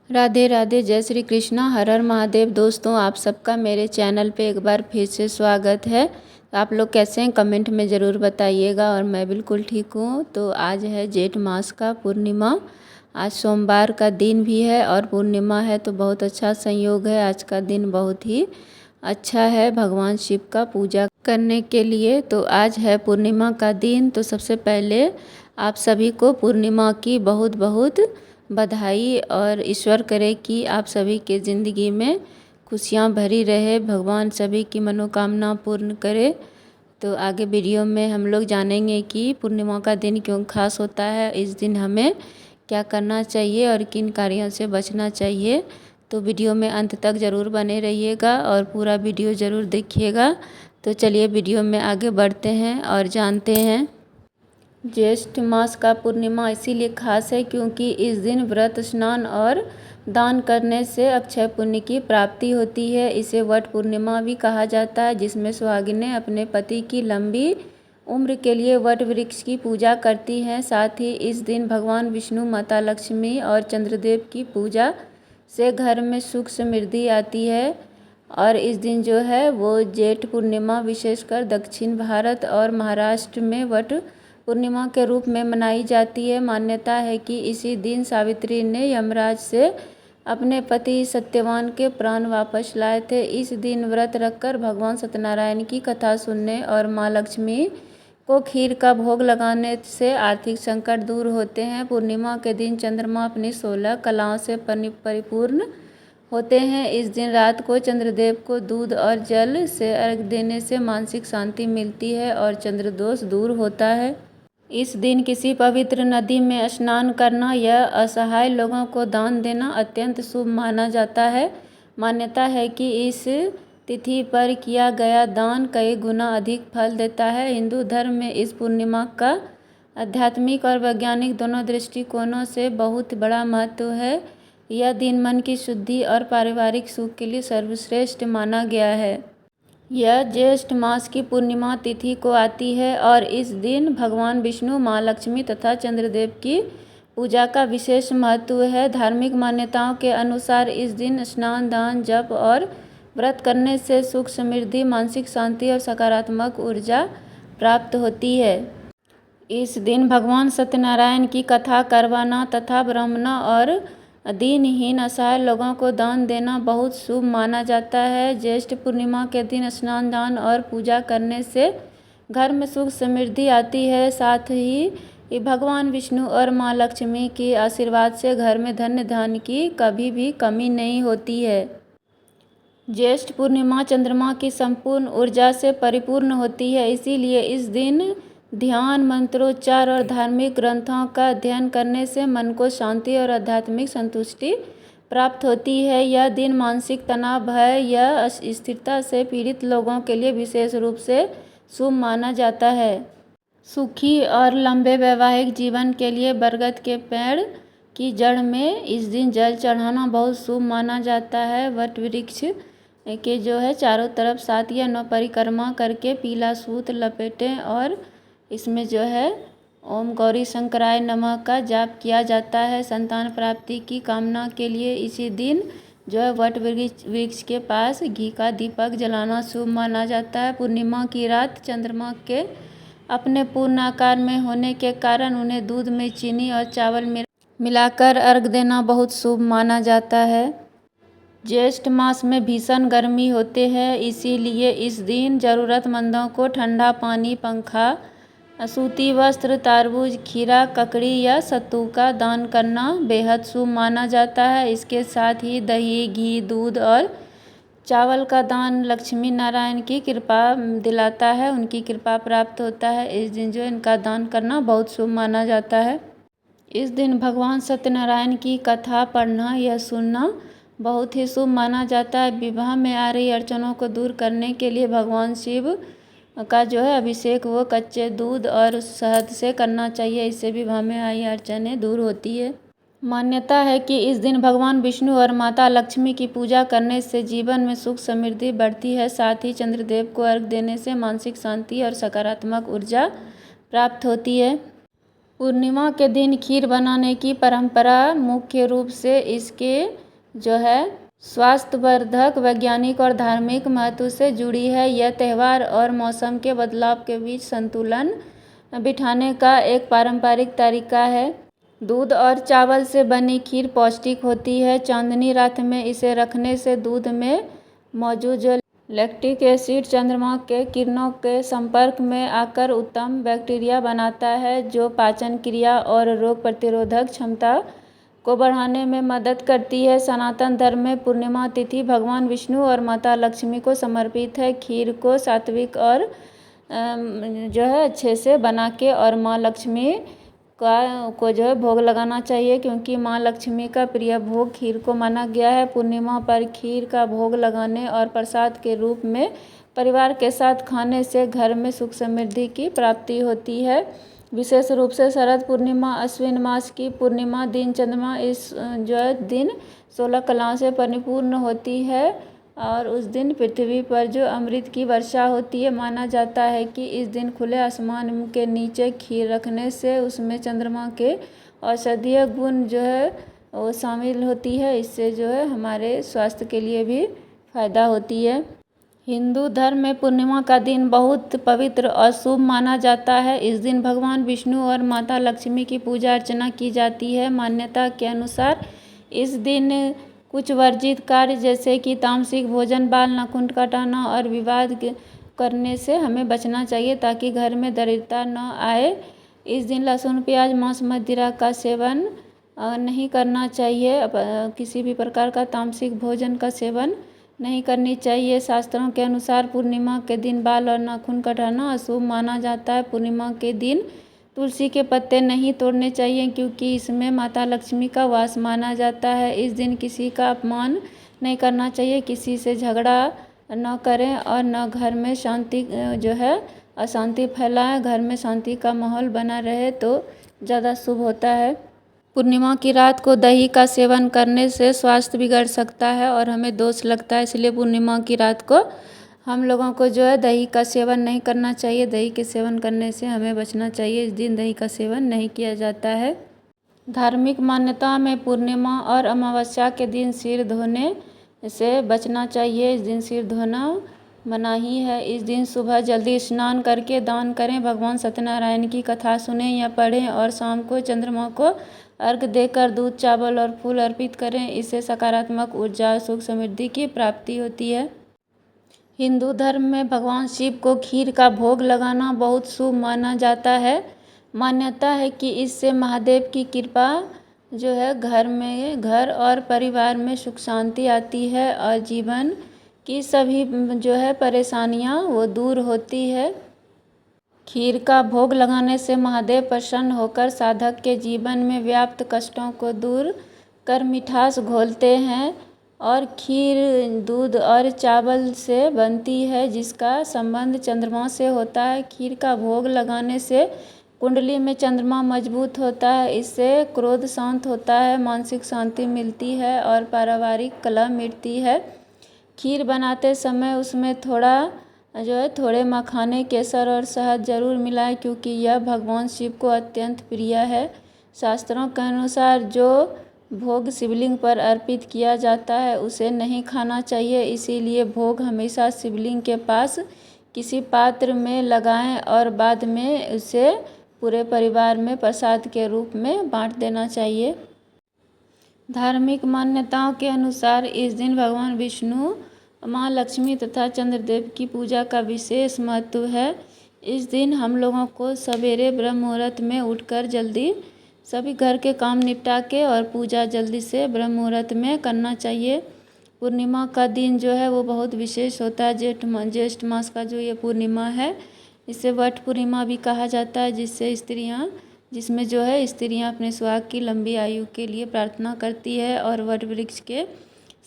राधे राधे, जय श्री कृष्णा, हर हर महादेव। दोस्तों, आप सबका मेरे चैनल पे एक बार फिर से स्वागत है। आप लोग कैसे हैं कमेंट में ज़रूर बताइएगा। और मैं बिल्कुल ठीक हूँ। तो आज है जेठ मास का पूर्णिमा। आज सोमवार का दिन भी है और पूर्णिमा है, तो बहुत अच्छा संयोग है। आज का दिन बहुत ही अच्छा है भगवान शिव का पूजा करने के लिए। तो आज है पूर्णिमा का दिन। तो सबसे पहले आप सभी को पूर्णिमा की बहुत बहुत बधाई और ईश्वर करे कि आप सभी के ज़िंदगी में खुशियाँ भरी रहे, भगवान सभी की मनोकामना पूर्ण करे। तो आगे वीडियो में हम लोग जानेंगे कि पूर्णिमा का दिन क्यों खास होता है, इस दिन हमें क्या करना चाहिए और किन कार्यों से बचना चाहिए। तो वीडियो में अंत तक ज़रूर बने रहिएगा और पूरा वीडियो ज़रूर देखिएगा। तो चलिए वीडियो में आगे बढ़ते हैं और जानते हैं। ज्येष्ठ मास का पूर्णिमा इसीलिए खास है क्योंकि इस दिन व्रत, स्नान और दान करने से अक्षय पुण्य की प्राप्ति होती है। इसे वट पूर्णिमा भी कहा जाता है, जिसमें सुहागिनें अपने पति की लंबी उम्र के लिए वट वृक्ष की पूजा करती हैं। साथ ही इस दिन भगवान विष्णु, माता लक्ष्मी और चंद्रदेव की पूजा से घर में सुख समृद्धि आती है। और इस दिन जो है वो जेठ पूर्णिमा विशेषकर दक्षिण भारत और महाराष्ट्र में वट पूर्णिमा के रूप में मनाई जाती है। मान्यता है कि इसी दिन सावित्री ने यमराज से अपने पति सत्यवान के प्राण वापस लाए थे। इस दिन व्रत रखकर भगवान सत्यनारायण की कथा सुनने और माँ लक्ष्मी को खीर का भोग लगाने से आर्थिक संकट दूर होते हैं। पूर्णिमा के दिन चंद्रमा अपनी 16 कलाओं से परिपूर्ण होते हैं। इस दिन रात को चंद्रदेव को दूध और जल से अर्घ देने से मानसिक शांति मिलती है और चंद्रदोष दूर होता है। इस दिन किसी पवित्र नदी में स्नान करना या असहाय लोगों को दान देना अत्यंत शुभ माना जाता है। मान्यता है कि इस तिथि पर किया गया दान कई गुना अधिक फल देता है। हिंदू धर्म में इस पूर्णिमा का आध्यात्मिक और वैज्ञानिक दोनों दृष्टिकोणों से बहुत बड़ा महत्व है। यह दिन मन की शुद्धि और पारिवारिक सुख के लिए सर्वश्रेष्ठ माना गया है। यह ज्येष्ठ मास की पूर्णिमा तिथि को आती है और इस दिन भगवान विष्णु, माँ लक्ष्मी तथा चंद्रदेव की पूजा का विशेष महत्व है। धार्मिक मान्यताओं के अनुसार इस दिन स्नान, दान, जप और व्रत करने से सुख समृद्धि, मानसिक शांति और सकारात्मक ऊर्जा प्राप्त होती है। इस दिन भगवान सत्यनारायण की कथा करवाना तथा ब्राह्मणों और दीनहीन असहाय लोगों को दान देना बहुत शुभ माना जाता है। ज्येष्ठ पूर्णिमा के दिन स्नान, दान और पूजा करने से घर में सुख समृद्धि आती है। साथ ही भगवान विष्णु और माँ लक्ष्मी के आशीर्वाद से घर में धन धान्य की कभी भी कमी नहीं होती है। ज्येष्ठ पूर्णिमा चंद्रमा की संपूर्ण ऊर्जा से परिपूर्ण होती है, इसीलिए इस दिन ध्यान, मंत्रोच्चार और धार्मिक ग्रंथों का अध्ययन करने से मन को शांति और आध्यात्मिक संतुष्टि प्राप्त होती है। यह दिन मानसिक तनाव, भय या अस्थिरता से पीड़ित लोगों के लिए विशेष रूप से शुभ माना जाता है। सुखी और लंबे वैवाहिक जीवन के लिए बरगद के पेड़ की जड़ में इस दिन जल चढ़ाना बहुत शुभ माना जाता है। वट वृक्ष के जो है चारों तरफ 7 या 9 परिक्रमा करके पीला सूत लपेटें और इसमें जो है ओम गौरी शंकराय नमः का जाप किया जाता है। संतान प्राप्ति की कामना के लिए इसी दिन जो है वट वृक्ष के पास घी का दीपक जलाना शुभ माना जाता है। पूर्णिमा की रात चंद्रमा के अपने पूर्ण आकार में होने के कारण उन्हें दूध में चीनी और चावल मिलाकर अर्घ देना बहुत शुभ माना जाता है। ज्येष्ठ मास में भीषण गर्मी होते हैं, इसीलिए इस दिन ज़रूरतमंदों को ठंडा पानी, पंखा, सूती वस्त्र, तरबूज, खीरा, ककड़ी या सत्तू का दान करना बेहद शुभ माना जाता है। इसके साथ ही दही, घी, दूध और चावल का दान लक्ष्मी नारायण की कृपा दिलाता है, उनकी कृपा प्राप्त होता है। इस दिन जो इनका दान करना बहुत शुभ माना जाता है। इस दिन भगवान सत्यनारायण की कथा पढ़ना या सुनना बहुत ही शुभ माना जाता है। विवाह में आ रही अड़चनों को दूर करने के लिए भगवान शिव का जो है अभिषेक वो कच्चे दूध और शहद से करना चाहिए, इससे विवाह में आई अड़चनें दूर होती है। मान्यता है कि इस दिन भगवान विष्णु और माता लक्ष्मी की पूजा करने से जीवन में सुख समृद्धि बढ़ती है। साथ ही चंद्रदेव को अर्घ देने से मानसिक शांति और सकारात्मक ऊर्जा प्राप्त होती है। पूर्णिमा के दिन खीर बनाने की परंपरा मुख्य रूप से इसके जो है स्वास्थ्यवर्धक, वैज्ञानिक और धार्मिक महत्व से जुड़ी है। यह त्यौहार और मौसम के बदलाव के बीच संतुलन बिठाने का एक पारंपरिक तरीका है। दूध और चावल से बनी खीर पौष्टिक होती है। चांदनी रात में इसे रखने से दूध में मौजूद जो लैक्टिक एसिड चंद्रमा के किरणों के संपर्क में आकर उत्तम बैक्टीरिया बनाता है, जो पाचन क्रिया और रोग प्रतिरोधक क्षमता को बढ़ाने में मदद करती है। सनातन धर्म में पूर्णिमा तिथि भगवान विष्णु और माता लक्ष्मी को समर्पित है। खीर को सात्विक और जो है अच्छे से बना के और माँ लक्ष्मी को जो है भोग लगाना चाहिए, क्योंकि माँ लक्ष्मी का प्रिय भोग खीर को माना गया है। पूर्णिमा पर खीर का भोग लगाने और प्रसाद के रूप में परिवार के साथ खाने से घर में सुख समृद्धि की प्राप्ति होती है। विशेष रूप से शरद पूर्णिमा, अश्विन मास की पूर्णिमा दिन चंद्रमा इस जो है दिन 16 कलाओं से परिपूर्ण होती है और उस दिन पृथ्वी पर जो अमृत की वर्षा होती है। माना जाता है कि इस दिन खुले आसमान के नीचे खीर रखने से उसमें चंद्रमा के औषधीय गुण जो है वो शामिल होती है। इससे जो है हमारे स्वास्थ्य के लिए भी फायदा होती है। हिंदू धर्म में पूर्णिमा का दिन बहुत पवित्र और शुभ माना जाता है। इस दिन भगवान विष्णु और माता लक्ष्मी की पूजा अर्चना की जाती है। मान्यता के अनुसार इस दिन कुछ वर्जित कार्य जैसे कि तामसिक भोजन, बाल नाखून कटाना और विवाद करने से हमें बचना चाहिए, ताकि घर में दरिद्रता न आए। इस दिन लहसुन, प्याज, मांस, मदिरा का सेवन नहीं करना चाहिए। किसी भी प्रकार का तामसिक भोजन का सेवन नहीं करनी चाहिए। शास्त्रों के अनुसार पूर्णिमा के दिन बाल और नाखून कटाना अशुभ माना जाता है। पूर्णिमा के दिन तुलसी के पत्ते नहीं तोड़ने चाहिए, क्योंकि इसमें माता लक्ष्मी का वास माना जाता है। इस दिन किसी का अपमान नहीं करना चाहिए, किसी से झगड़ा न करें और न घर में शांति जो है अशांति फैलाएं। घर में शांति का माहौल बना रहे तो ज़्यादा शुभ होता है। पूर्णिमा की रात को दही का सेवन करने से स्वास्थ्य बिगड़ सकता है और हमें दोष लगता है, इसलिए पूर्णिमा की रात को हम लोगों को जो है दही का सेवन नहीं करना चाहिए। दही के सेवन करने से हमें बचना चाहिए। इस दिन दही का सेवन नहीं किया जाता है। धार्मिक मान्यता में पूर्णिमा और अमावस्या के दिन सिर धोने से बचना चाहिए। इस दिन सिर धोना मनाही है। इस दिन सुबह जल्दी स्नान करके दान करें, भगवान सत्यनारायण की कथा सुनें या पढ़ें और शाम को चंद्रमा को अर्घ देकर दूध, चावल और फूल अर्पित करें। इससे सकारात्मक ऊर्जा और सुख समृद्धि की प्राप्ति होती है। हिंदू धर्म में भगवान शिव को खीर का भोग लगाना बहुत शुभ माना जाता है। मान्यता है कि इससे महादेव की कृपा जो है घर और परिवार में सुख शांति आती है और जीवन की सभी जो है परेशानियां वो दूर होती है। खीर का भोग लगाने से महादेव प्रसन्न होकर साधक के जीवन में व्याप्त कष्टों को दूर कर मिठास घोलते हैं। और खीर दूध और चावल से बनती है, जिसका संबंध चंद्रमा से होता है। खीर का भोग लगाने से कुंडली में चंद्रमा मजबूत होता है। इससे क्रोध शांत होता है, मानसिक शांति मिलती है और पारिवारिक कलह मिटती है। खीर बनाते समय उसमें थोड़े मखाने, केसर और शहद जरूर मिलाएं, क्योंकि यह भगवान शिव को अत्यंत प्रिय है। शास्त्रों के अनुसार जो भोग शिवलिंग पर अर्पित किया जाता है उसे नहीं खाना चाहिए, इसीलिए भोग हमेशा शिवलिंग के पास किसी पात्र में लगाएं और बाद में उसे पूरे परिवार में प्रसाद के रूप में बांट देना चाहिए। धार्मिक मान्यताओं के अनुसार इस दिन भगवान विष्णु, माँ लक्ष्मी तथा चंद्रदेव की पूजा का विशेष महत्व है। इस दिन हम लोगों को सवेरे ब्रह्म मुहूर्त में उठकर जल्दी सभी घर के काम निपटा के और पूजा जल्दी से ब्रह्म मुहूर्त में करना चाहिए। पूर्णिमा का दिन जो है वो बहुत विशेष होता है। ज्येष्ठ मास का जो ये पूर्णिमा है इसे वट पूर्णिमा भी कहा जाता है, जिसमें जो है स्त्रियां अपने सुहाग की लंबी आयु के लिए प्रार्थना करती है और वट वृक्ष के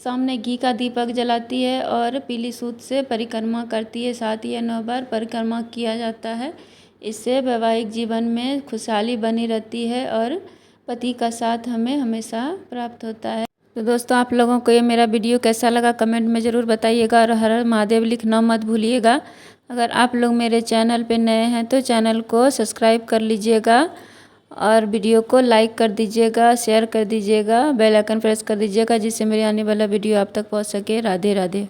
सामने घी का दीपक जलाती है और पीली सूत से परिक्रमा करती है। साथ ही 9 बार परिक्रमा किया जाता है। इससे वैवाहिक जीवन में खुशहाली बनी रहती है और पति का साथ हमें हमेशा प्राप्त होता है। तो दोस्तों, आप लोगों को ये मेरा वीडियो कैसा लगा कमेंट में ज़रूर बताइएगा और हर हर महादेव लिखना मत भूलिएगा। अगर आप लोग मेरे चैनल पे नए हैं तो चैनल को सब्सक्राइब कर लीजिएगा और वीडियो को लाइक कर दीजिएगा, शेयर कर दीजिएगा, बेल आइकन प्रेस कर दीजिएगा, जिससे मेरे आने वाला वीडियो आप तक पहुंच सके। राधे राधे।